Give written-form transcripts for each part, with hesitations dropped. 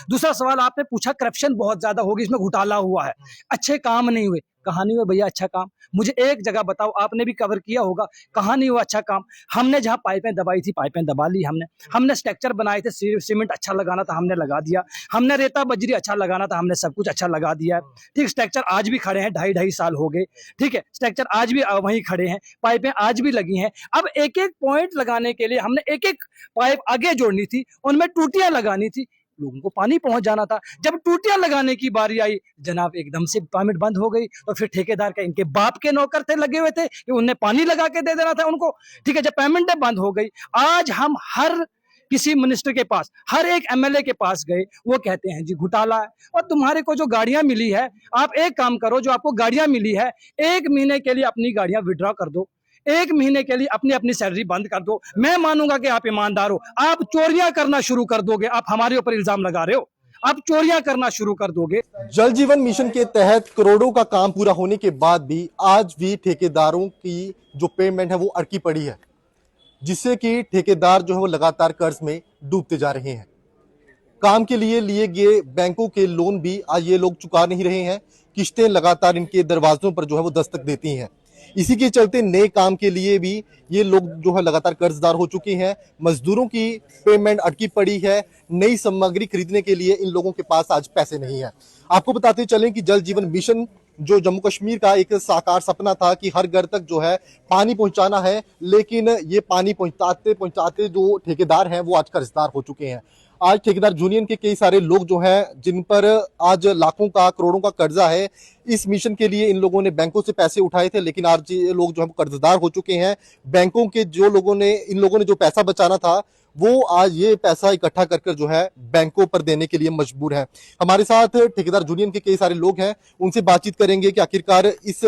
दूसरा सवाल आपने पूछा करप्शन बहुत ज्यादा होगी, इसमें घोटाला हुआ है, अच्छे काम नहीं हुए। कहाँ नहीं हुआ भैया अच्छा काम? मुझे एक जगह बताओ, आपने भी कवर किया होगा, कहाँ नहीं हुआ अच्छा काम? हमने जहाँ पाइपें दबाई थी पाइपें दबा ली हमने स्ट्रक्चर बनाए थे, सीमेंट अच्छा लगाना था हमने लगा दिया, हमने रेता बजरी अच्छा लगाना था हमने सब कुछ अच्छा लगा दिया। ठीक, स्ट्रक्चर आज भी खड़े हैं, 2.5 साल हो गए। ठीक है, स्ट्रक्चर आज भी वहीं खड़े हैं, पाइपें आज भी लगी हैं। अब एक एक पॉइंट लगाने के लिए हमने एक एक पाइप आगे जोड़नी थी, उनमें टूटियां लगानी थी, लोगों को पानी पहुंच जाना था। जब टूटियां लगाने की बारी आई जनाब, एकदम से पेमेंट बंद हो गई। और फिर ठेकेदार का, इनके बाप के नौकर थे लगे हुए थे कि उन्हें पानी लगा के दे देना था उनको। ठीक है, जब पेमेंटें बंद हो गई, आज हम हर किसी मिनिस्टर के पास, हर एक एमएलए के पास गए, वो कहते हैं जी घोटाला है। और तुम्हारे को जो गाड़ियां मिली है, आप एक काम करो, जो आपको गाड़ियां मिली है 1 महीने के लिए अपनी गाड़ियां विड्रॉ कर दो, 1 महीने के लिए अपनी अपनी सैलरी बंद कर दो। मैं मानूंगा कि आप ईमानदार हो। आप चोरियां करना शुरू कर दोगे, आप हमारे ऊपर इल्जाम लगा रहे हो, आप चोरियां करना शुरू कर दोगे। जल जीवन मिशन के तहत करोड़ों का काम पूरा होने के बाद भी आज भी ठेकेदारों की जो पेमेंट है वो अटकी पड़ी है, जिससे कि ठेकेदार जो है वो लगातार कर्ज में डूबते जा रहे हैं। काम के लिए गए बैंकों के लोन भी आज ये लोग चुका नहीं रहे हैं, किस्तें लगातार इनके दरवाजों पर जो है वो दस्तक देती हैं। इसी के चलते नए काम के लिए भी ये लोग जो है लगातार कर्जदार हो चुके हैं। मजदूरों की पेमेंट अटकी पड़ी है, नई सामग्री खरीदने के लिए इन लोगों के पास आज पैसे नहीं है। आपको बताते चलें कि जल जीवन मिशन जो जम्मू कश्मीर का एक साकार सपना था कि हर घर तक जो है पानी पहुंचाना है, लेकिन ये पानी पहुंचाते पहुंचाते जो ठेकेदार हैं वो आज कर्जदार हो चुके हैं। आज ठेकेदार यूनियन के कई सारे लोग जो हैं जिन पर आज लाखों का करोड़ों का कर्जा है, इस मिशन के लिए इन लोगों ने बैंकों से पैसे उठाए थे, लेकिन आज ये लोग जो है कर्जदार हो चुके हैं। बैंकों के जो लोगों ने इन लोगों ने जो पैसा बचाना था वो आज ये पैसा इकट्ठा कर जो है बैंकों पर देने के लिए मजबूर है। हमारे साथ ठेकेदार यूनियन के कई सारे लोग हैं, उनसे बातचीत करेंगे कि आखिरकार इस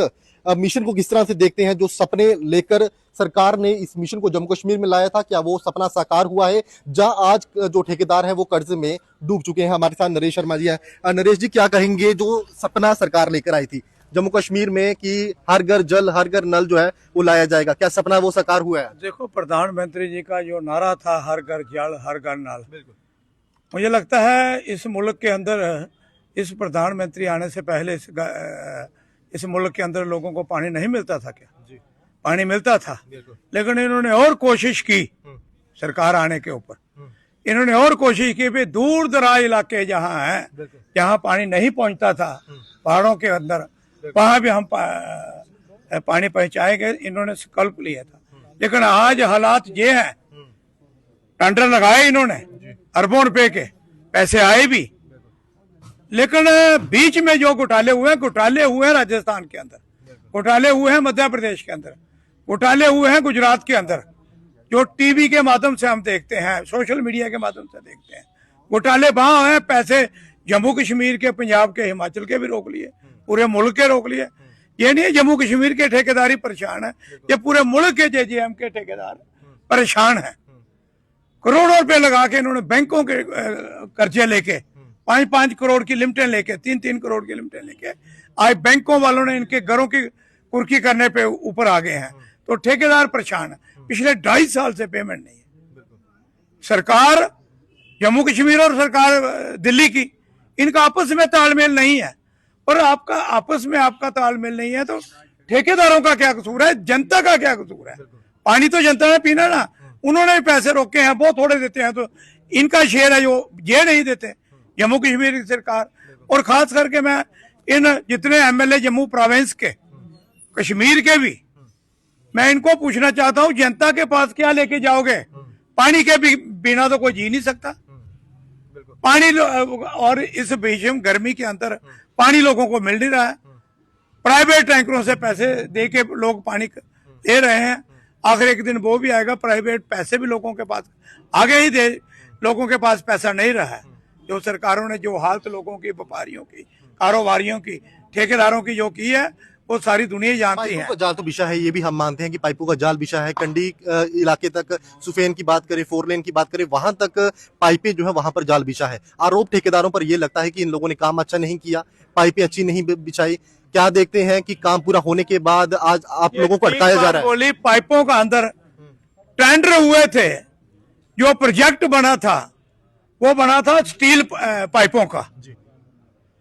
मिशन को किस तरह से देखते हैं। जो सपने लेकर सरकार ने इस मिशन को जम्मू कश्मीर में लाया था, क्या वो सपना साकार हुआ है, जहां आज जो ठेकेदार है वो कर्ज में डूब चुके हैं। हमारे साथ नरेश शर्मा जी हैं। नरेश जी, क्या कहेंगे जो सपना सरकार लेकर आई थी जम्मू कश्मीर में कि हर घर जल हर घर नल जो है वो लाया जाएगा, क्या सपना वो साकार हुआ है? देखो, प्रधानमंत्री जी का जो नारा था हर घर जल हर घर नल, मुझे लगता है इस मुल्क के अंदर, इस प्रधानमंत्री आने से पहले इस मुल्क के अंदर लोगों को पानी नहीं मिलता था क्या? जी, पानी मिलता था, लेकिन इन्होंने और कोशिश की सरकार आने के ऊपर, इन्होंने और कोशिश की भी दूर दराज इलाके जहाँ हैं, जहाँ पानी नहीं पहुंचता था, पहाड़ों के अंदर, वहां भी हम पानी पहुंचाएंगे, इन्होंने संकल्प लिया था। लेकिन आज हालात ये हैं, टेंडर लगाए इन्होंने अरबों रुपए के, पैसे आए भी, लेकिन बीच में जो घोटाले हुए हैं राजस्थान के अंदर, घोटाले हुए हैं मध्य प्रदेश के अंदर, घोटाले हुए हैं गुजरात के अंदर, जो टीवी के माध्यम से हम देखते हैं, सोशल मीडिया के माध्यम से देखते हैं। घोटाले वहां हैं, पैसे जम्मू कश्मीर के, पंजाब के, हिमाचल के भी रोक लिए, पूरे मुल्क के रोक लिए। ये नहीं है जम्मू कश्मीर के ठेकेदारी परेशान है, ये पूरे मुल्क के जेजेएम के ठेकेदार परेशान है। करोड़ों रुपए लगा के इन्होंने बैंकों के कर्जे लेके 5-5 करोड़ की लिमिटें लेके, 3-3 करोड़ की लिमिटें लेके, आज बैंकों वालों ने इनके घरों की कुर्की करने पे ऊपर आ गए हैं, तो ठेकेदार परेशान है। पिछले 2.5 साल से पेमेंट नहीं है। सरकार जम्मू कश्मीर और सरकार दिल्ली की, इनका आपस में तालमेल नहीं है, और आपका आपस में आपका तालमेल नहीं है तो ठेकेदारों का क्या कसूर है, जनता का क्या कसूर है? पानी तो जनता ने पीना ना, उन्होंने भी पैसे रोके हैं, बहुत थोड़े देते हैं, तो इनका शेयर है जो ये नहीं देते जम्मू कश्मीर की सरकार। और खास करके मैं इन जितने एमएलए जम्मू प्रोविंस के, कश्मीर के भी, मैं इनको पूछना चाहता हूं, जनता के पास क्या लेके जाओगे? पानी के बिना तो कोई जी नहीं सकता। पानी और इस भीषण गर्मी के अंदर पानी लोगों को मिल नहीं रहा है, प्राइवेट टैंकरों से पैसे दे के लोग पानी दे रहे हैं। आखिर एक दिन वो भी आएगा, प्राइवेट पैसे भी लोगों के पास आगे ही दे, लोगों के पास पैसा नहीं रहा है। जो सरकारों ने जो हालत लोगों की, व्यापारियों की, कारोबारियों की, ठेकेदारों की जो की है, वो सारी दुनिया जानती है। पाइपों का जाल तो बिछा है, ये भी हम मानते हैं कि पाइपों का जाल बिछा है। कंडी इलाके तक, सुफेन की बात करें, 4 लेन की बात करें, वहां तक पाइपें जो है वहां पर जाल बिछा है। आरोप ठेकेदारों पर यह लगता है कि इन लोगों ने काम अच्छा नहीं किया, पाइपें अच्छी नहीं बिछाई। क्या देखते हैं कि काम पूरा होने के बाद आज आप लोगों को अटकाया जा रहा है? बोली पाइपों का अंदर टेंडर हुए थे, जो प्रोजेक्ट बना था वो बना था स्टील पाइपों का।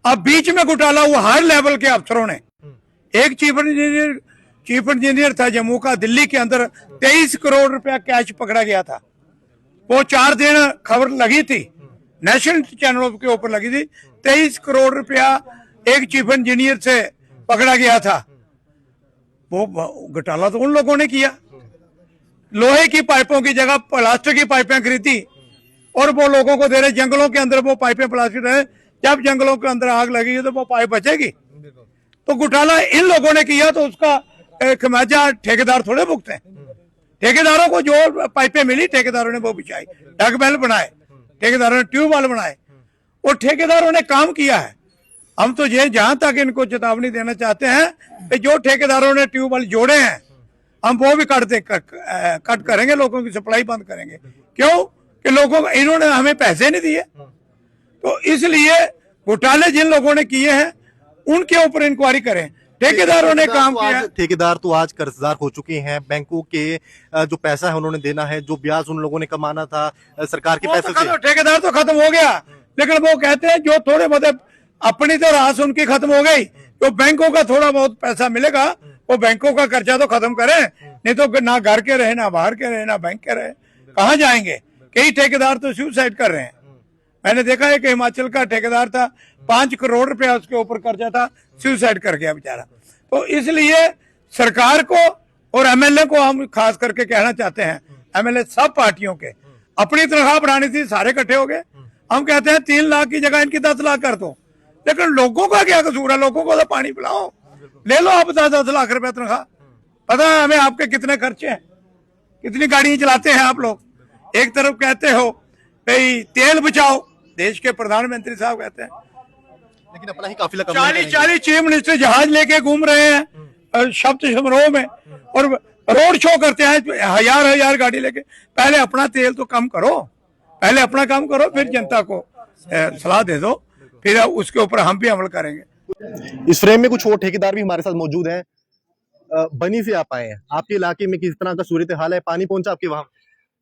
अब बीच में घोटाला हुआ हर लेवल के अफसरों ने। एक चीफ इंजीनियर था जम्मू का, दिल्ली के अंदर 23 करोड़ रुपया कैश पकड़ा गया था। वो 4 दिन खबर लगी थी, नेशनल चैनलों के ऊपर लगी थी। 23 करोड़ रुपया एक चीफ इंजीनियर से पकड़ा गया था। वो घोटाला तो उन लोगों ने किया। लोहे की पाइपों की जगह प्लास्टिक की पाइपें खरीदी और वो लोगों को दे रहे। जंगलों के अंदर वो पाइपें प्लास्टिक रहे, जब जंगलों के अंदर आग लगेगी तो वो पाइप बचेगी। तो घोटाला इन लोगों ने किया, तो उसका खमियाजा ठेकेदार थोड़े भुगते हैं। ठेकेदारों को जो पाइपें मिली ठेकेदारों ने वो बिछाई, डगबेल बनाए, ठेकेदारों ने ट्यूबवेल बनाए, और ठेकेदारों ने काम किया है। हम तो ये जहां तक इनको चेतावनी देना चाहते हैं कि जो ठेकेदारों ने ट्यूबवेल जोड़े हैं हम वो भी कट करेंगे, लोगों की सप्लाई बंद करेंगे। क्यों कि लोगों को इन्होंने हमें पैसे नहीं दिए। तो इसलिए घोटाले जिन लोगों ने किए हैं उनके ऊपर इंक्वायरी करें। ठेकेदारों ने काम किया। ठेकेदार तो आज कर्जदार हो चुके हैं। बैंकों के जो पैसा है उन्होंने देना है, जो ब्याज उन लोगों ने कमाना था सरकार के पैसे से। ठेकेदार तो खत्म हो गया, लेकिन वो कहते हैं जो थोड़े बहुत अपनी तो रास उनकी खत्म हो गई, तो बैंकों का थोड़ा बहुत पैसा मिलेगा, वो बैंकों का कर्जा तो खत्म करें। नहीं तो ना घर के रहे, ना बाहर के रहे, ना बैंक के रहे, कहाँ जाएंगे। कई ठेकेदार तो सुसाइड कर रहे हैं। मैंने देखा है कि हिमाचल का ठेकेदार था, 5 करोड़ रुपया उसके ऊपर कर्जा था, सुसाइड कर गया बेचारा। तो इसलिए सरकार को और एमएलए को हम खास करके कहना चाहते हैं, एमएलए सब पार्टियों के, अपनी तनख्वाह बढ़ानी थी, सारे इकट्ठे हो गए। हम कहते हैं 3 लाख की जगह इनकी 10 लाख कर दो, लेकिन लोगों का क्या कसूर है। लोगों को तो पानी पिलाओ, ले लो आप 10-10 लाख रुपया तनख्वाह। पता है हमें आपके कितने खर्चे हैं, कितनी गाड़ियां चलाते हैं आप लोग। एक तरफ कहते हो भाई तेल बचाओ, देश के प्रधानमंत्री साहब कहते हैं, लेकिन अपना ही काफिला 40 चीफ मिनिस्टर जहाज लेके घूम रहे हैं शब्द समारोह में, और रोड शो करते हैं हजार गाड़ी लेके। पहले अपना तेल तो कम करो, पहले अपना काम करो, फिर जनता को सलाह दे दो, फिर उसके ऊपर हम भी अमल करेंगे। इस फ्रेम में कुछ और ठेकेदार भी हमारे साथ मौजूद हैं। बनी से आप आए हैं, आपके इलाके में किस तरह का सूरत हाल है, पानी पहुंचा आपके वहां?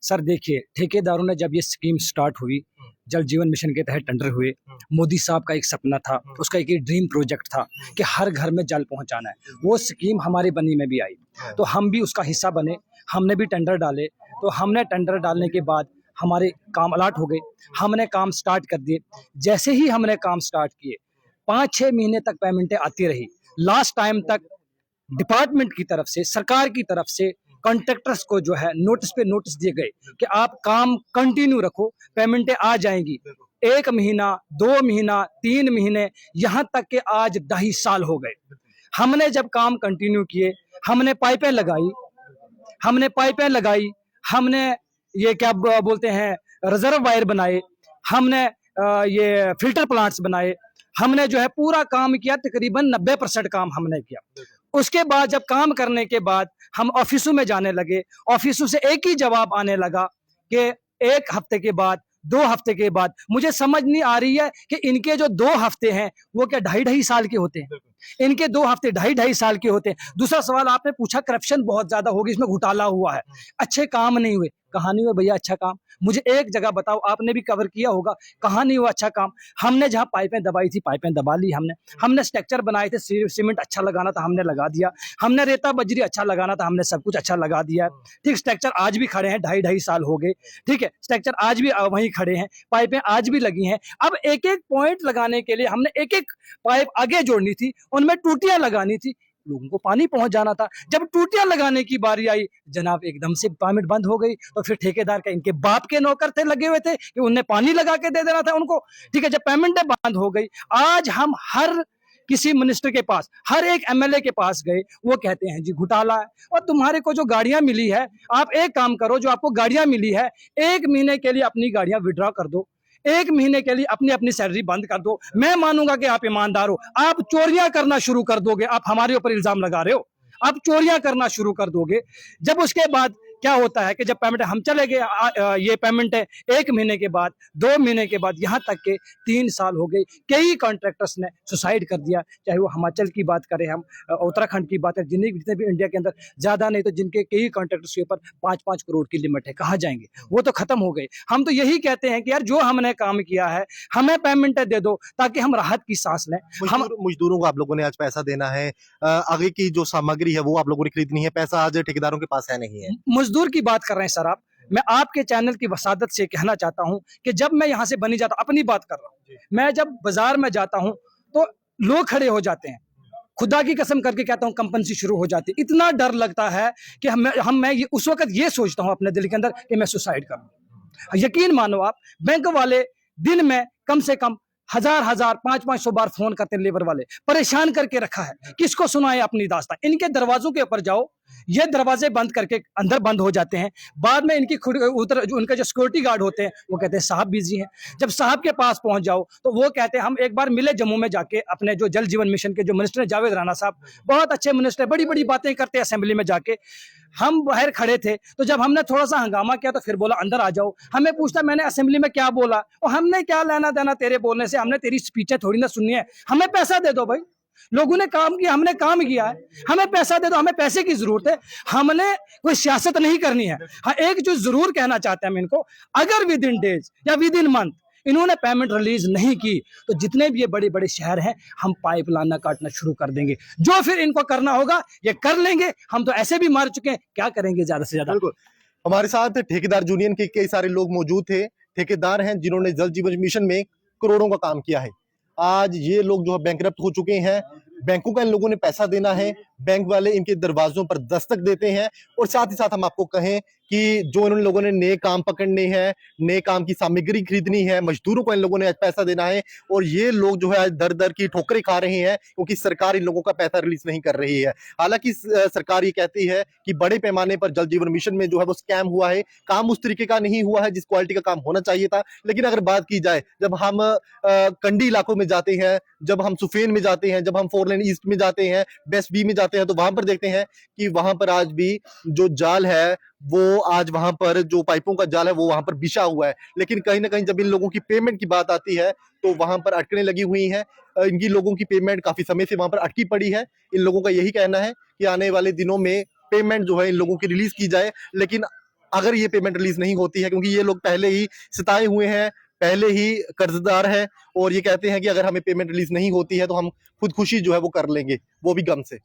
सर देखिए, ठेकेदारों ने जब ये स्कीम स्टार्ट हुई, जल जीवन मिशन के तहत टेंडर हुए, मोदी साहब का एक सपना था, उसका एक ड्रीम प्रोजेक्ट था कि हर घर में जल पहुंचाना है। वो स्कीम हमारी बनी में भी आई, तो हम भी उसका हिस्सा बने, हमने भी टेंडर डाले। तो हमने टेंडर डालने के बाद हमारे काम अलॉट हो गए, हमने काम स्टार्ट कर दिए। जैसे ही हमने काम स्टार्ट किए, 5-6 महीने तक पेमेंटें आती रही। लास्ट टाइम तक डिपार्टमेंट की तरफ से, सरकार की तरफ से कॉन्ट्रैक्टर्स को जो है नोटिस पे नोटिस दिए गए कि आप काम कंटिन्यू रखो, पेमेंटें आ जाएंगी। 1 महीना, 2 महीना, 3 महीने, यहाँ तक कि आज 2.5 साल हो गए। हमने जब काम कंटिन्यू किए, हमने पाइपें लगाई, हमने ये क्या बोलते हैं रिजर्व वायर बनाए, हमने ये फिल्टर प्लांट्स बनाए, हमने जो है पूरा काम किया। तकरीबन 90% काम हमने किया। उसके बाद जब काम करने के बाद हम ऑफिसों में जाने लगे, ऑफिसों से एक ही जवाब आने लगा कि 1 हफ्ते के बाद, 2 हफ्ते के बाद। मुझे समझ नहीं आ रही है कि इनके जो 2 हफ्ते हैं वो क्या 2.5 साल के होते हैं। इनके 2 हफ्ते 2.5 साल के होते हैं। दूसरा सवाल आपने पूछा, करप्शन बहुत ज्यादा होगी, इसमें घोटाला हुआ है, अच्छे काम नहीं हुए। कहाँ नहीं हुआ भैया अच्छा काम? मुझे एक जगह बताओ, आपने भी कवर किया होगा, कहाँ नहीं हुआ अच्छा काम? हमने जहाँ पाइपें दबाई थी, पाइपें दबा ली हमने स्ट्रक्चर बनाए थे, सीमेंट अच्छा लगाना था, हमने लगा दिया। हमने रेता बजरी अच्छा लगाना था, हमने सब कुछ अच्छा लगा दिया। ठीक, स्ट्रक्चर आज भी खड़े हैं, 2.5 साल हो गए। ठीक है, स्ट्रक्चर आज भी वहीं खड़े हैं, पाइपें आज भी लगी हैं। अब एक एक पॉइंट लगाने के लिए हमने एक एक पाइप आगे जोड़नी थी, उनमें टूटियां लगानी थी, लोगों को पानी पहुंच जाना था। जब टूटियां लगाने की बारी आई जनाब, एकदम से पेमेंट बंद हो गई। तो फिर ठेकेदार का, इनके बाप के नौकर थे लगे हुए थे कि उन्हें पानी लगा के दे देना था उनको। ठीक है, जब पेमेंट बंद हो गई, आज हम हर किसी मिनिस्टर के पास, हर एक एमएलए के पास गए, वो कहते हैं जी घोटाला है। और तुम्हारे को जो गाड़ियां मिली है, आप एक काम करो, जो आपको गाड़ियां मिली है, 1 महीने के लिए अपनी गाड़ियां विड्रॉ कर दो, 1 महीने के लिए अपनी सैलरी बंद कर दो। मैं मानूंगा कि आप ईमानदार हो। आप चोरियां करना शुरू कर दोगे, आप हमारे ऊपर इल्जाम लगा रहे हो, आप चोरियां करना शुरू कर दोगे। जब उसके बाद क्या होता है कि जब पेमेंट हम चले गए, ये पेमेंट है 1 महीने के बाद, 2 महीने के बाद, यहाँ तक के 3 साल हो गए। कई कॉन्ट्रैक्टर्स ने सुसाइड कर दिया, चाहे वो हिमाचल की बात करें हम, उत्तराखंड की बात है, जितने भी इंडिया के अंदर ज्यादा नहीं तो जिनके कई कॉन्ट्रैक्टर्स के ऊपर 5-5 करोड़ की लिमिट है, कहाँ जाएंगे? वो तो खत्म हो गए। हम तो यही कहते हैं कि यार जो हमने काम किया है हमें पेमेंट दे दो ताकि हम राहत की सांस लें। हम मजदूरों को आप लोगों ने आज पैसा देना है, आगे की जो सामग्री है वो आप लोगों ने खरीदनी है, पैसा आज ठेकेदारों के पास है नहीं है। मजदूर की बात कर रहे हैं सर आप, मैं आपके चैनल की वसादत से कहना चाहता हूं कि जब मैं यहां से बनी जाता हूं, अपनी बात कर रहा हूं, मैं जब बाजार में जाता हूं तो लोग खड़े हो जाते हैं, खुदा की कसम करके कहता हूं कंपन सी शुरू हो जाती है। इतना डर लगता है कि मैं उस वक्त ये सोचता हूं अपने दिल के अंदर कि मैं सुसाइड करूं। यकीन मानो आप, बैंक वाले दिन में कम से कम 1000-1000, 500-500 बार फोन करते हैं, लेबर वाले परेशान करके रखा है। किसको सुनाए अपनी दास्तां? इनके दरवाजों के ऊपर जाओ, ये दरवाजे बंद करके अंदर बंद हो जाते हैं। बाद में इनकी उनके जो सिक्योरिटी गार्ड होते हैं वो कहते हैं साहब बिजी हैं। जब साहब के पास पहुंच जाओ तो वो कहते हैं, हम एक बार मिले जम्मू में जाके अपने जो जल जीवन मिशन के जो मिनिस्टर हैं जावेद राणा साहब, बहुत अच्छे मिनिस्टर, बड़ी बड़ी बातें करते हैं असेंबली में जाके। हम बाहर खड़े थे तो जब हमने थोड़ा सा हंगामा किया तो फिर बोला अंदर आ जाओ। हमें पूछता मैंने असेंबली में क्या बोला, और हमने क्या लेना देना तेरे बोलने से, हमने तेरी स्पीचें थोड़ी ना सुननी है। हमें पैसा दे दो भाई, लोगों ने काम किया, हमने काम किया है, हमें पैसा दे दो, हमें पैसे की जरूरत है, हमने कोई सियासत नहीं करनी है। हाँ, एक जो जरूर कहना चाहते हैं हम इनको, अगर विद इन डेज या विद इन मंथ इन्होंने पेमेंट रिलीज नहीं की तो जितने भी ये बड़े बड़े शहर हैं हम पाइपलाइन काटना शुरू कर देंगे। जो फिर इनको करना होगा ये कर लेंगे, हम तो ऐसे भी मार चुके हैं, क्या करेंगे ज्यादा से ज्यादा। बिल्कुल, हमारे साथ ठेकेदार यूनियन के कई सारे लोग मौजूद थे, ठेकेदार हैं जिन्होंने जल जीवन मिशन में करोड़ों का काम किया है। आज ये लोग जो है बैंकरप्ट हो चुके हैं, बैंकों का इन लोगों ने पैसा देना है, बैंक वाले इनके दरवाजों पर दस्तक देते हैं। और साथ ही साथ हम आपको कहें कि जो इन लोगों ने नए काम पकड़ने हैं, नए काम की सामग्री खरीदनी है, मजदूरों को इन लोगों ने आज पैसा देना है, और ये लोग जो है आज दर दर की ठोकरें खा रहे हैं क्योंकि सरकार इन लोगों का पैसा रिलीज नहीं कर रही है। हालांकि सरकार ये कहती है कि बड़े पैमाने पर जल जीवन मिशन में जो है वो स्कैम हुआ है, काम उस तरीके का नहीं हुआ है जिस क्वालिटी का काम होना चाहिए था। लेकिन अगर बात की जाए, जब हम कंडी इलाकों में जाते हैं, जब हम सुफेन में जाते हैं, जब हम 4 लेन ईस्ट में जाते हैं, बेस्ट बी में जाते हैं, तो वहां पर देखते हैं कि वहां पर आज भी जो जाल है वो आज वहां पर जो पाइपों का जाल है वो वहां पर बिछा हुआ है। लेकिन कहीं ना कहीं जब इन लोगों की पेमेंट की बात आती है तो वहां पर अटकनें लगी हुई हैं। इनकी लोगों की पेमेंट काफी समय से वहां पर अटकी पड़ी है। इन लोगों का यही कहना है कि आने वाले दिनों में पेमेंट जो है इन लोगों की रिलीज की जाए। लेकिन अगर ये पेमेंट रिलीज नहीं होती है, क्योंकि ये लोग पहले ही सताए हुए हैं, पहले ही कर्जदार है, और ये कहते हैं कि अगर हमें पेमेंट रिलीज नहीं होती है तो हम खुदकुशी जो है वो कर लेंगे, वो भी गम से।